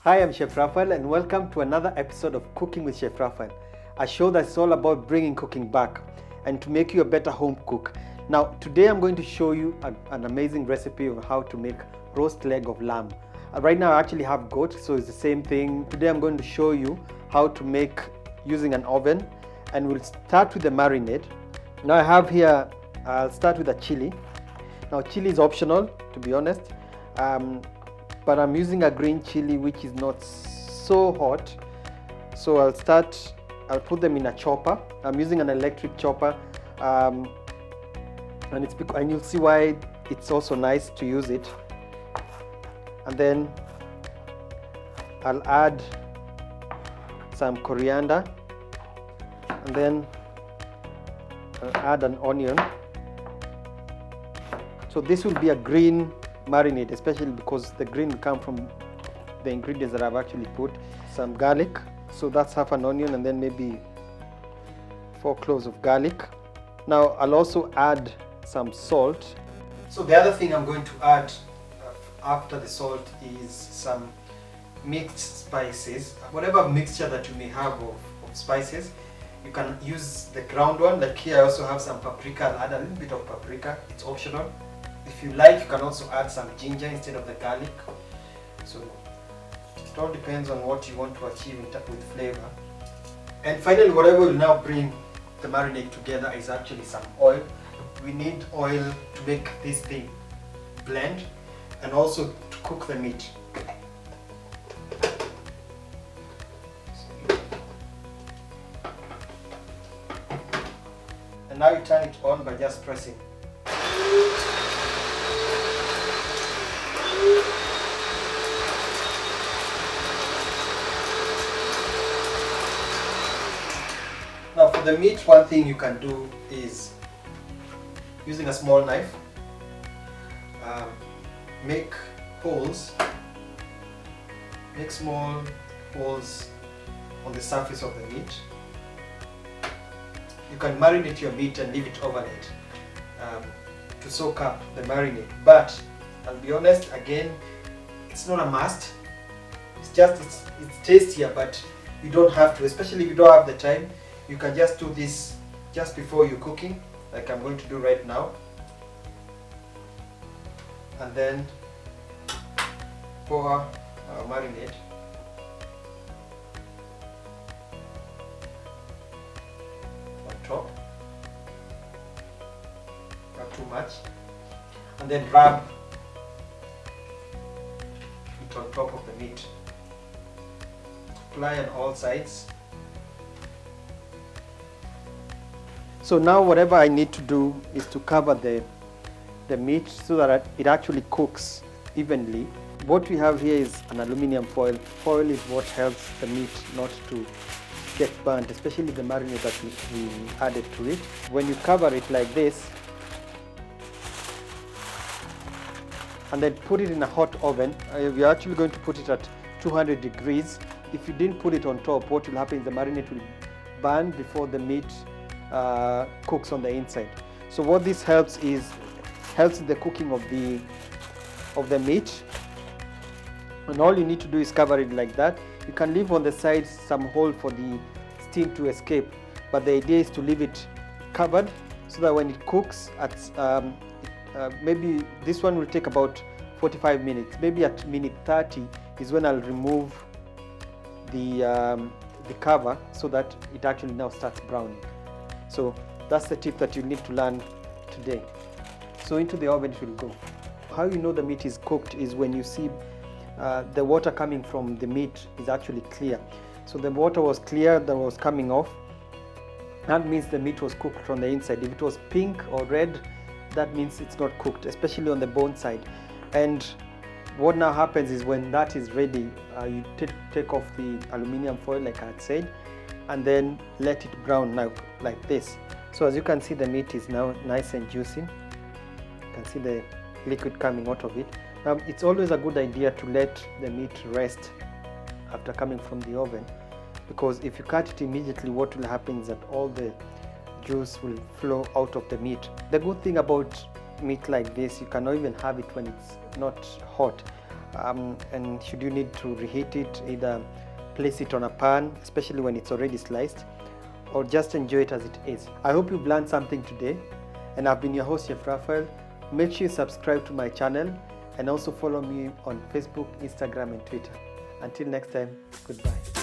Hi, I'm Chef Raphael and welcome to another episode of Cooking with Chef Raphael, a show that's all about bringing cooking back and to make you a better home cook. Now, today I'm going to show you an amazing recipe of how to make roast leg of lamb. Right now I actually have goat, so it's the same thing. Today I'm going to show you how to make using an oven, and we'll start with the marinade. Now I have here, I'll start with a chili. Now chili is optional, to be honest. But I'm using a green chili which is not so hot. So I'll put them in a chopper. I'm using an electric chopper, and you'll see why it's also nice to use it. And then I'll add some coriander, and then I'll add an onion. So this will be a green marinade, especially because the green will come from the ingredients that I've actually put. Some garlic, so that's half an onion, and then maybe 4 cloves of garlic. Now I'll also add some salt. So the other thing I'm going to add after the salt is some mixed spices. Whatever mixture that you may have of spices, you can use the ground one. Like here I also have some paprika. I'll add a little bit of paprika, it's optional. If you like, you can also add some ginger instead of the garlic. So it all depends on what you want to achieve with flavor. And finally, whatever will now bring the marinade together is actually some oil. We need oil to make this thing blend and also to cook the meat. And now you turn it on by just pressing. Now for the meat, one thing you can do is using a small knife, make small holes on the surface of the meat. You can marinate your meat and leave it overnight to soak up the marinade, but I'll be honest, again, it's not a must. It's tastier, but you don't have to, especially if you don't have the time. You can just do this just before you're cooking, like I'm going to do right now. And then pour our marinade. On top. Not too much. And then rub it on top of the meat. Apply on all sides. So now whatever I need to do is to cover the meat so that it actually cooks evenly. What we have here is an aluminum foil. Foil is what helps the meat not to get burnt, especially the marinade that we added to it. When you cover it like this, and then put it in a hot oven, we're actually going to put it at 200 degrees. If you didn't put it on top, what will happen is the marinade will burn before the meat cooks on the inside. So what this helps in the cooking of the meat. And all you need to do is cover it like that. You can leave on the sides some hole for the steam to escape, but the idea is to leave it covered so that when it cooks at maybe this one will take about 45 minutes. Maybe at minute 30 is when I'll remove the cover so that it actually now starts browning. So that's the tip that you need to learn today. So into the oven it will go. How you know the meat is cooked is when you see the water coming from the meat is actually clear. So the water was clear, that was coming off. That means the meat was cooked from the inside. If it was pink or red, that means it's not cooked, especially on the bone side. And what now happens is when that is ready, you take off the aluminum foil like I had said, and then let it brown now like this. So as you can see, the meat is now nice and juicy. You can see the liquid coming out of it. It's always a good idea to let the meat rest after coming from the oven, because if you cut it immediately, what will happen is that all the juice will flow out of the meat. The good thing about meat like this, you cannot even have it when it's not hot. and should you need to reheat it, either place it on a pan, especially when it's already sliced, or just enjoy it as it is. I hope you've learned something today, and I've been your host, Chef Raphael. Make sure you subscribe to my channel and also follow me on Facebook, Instagram, and Twitter. Until next time, goodbye.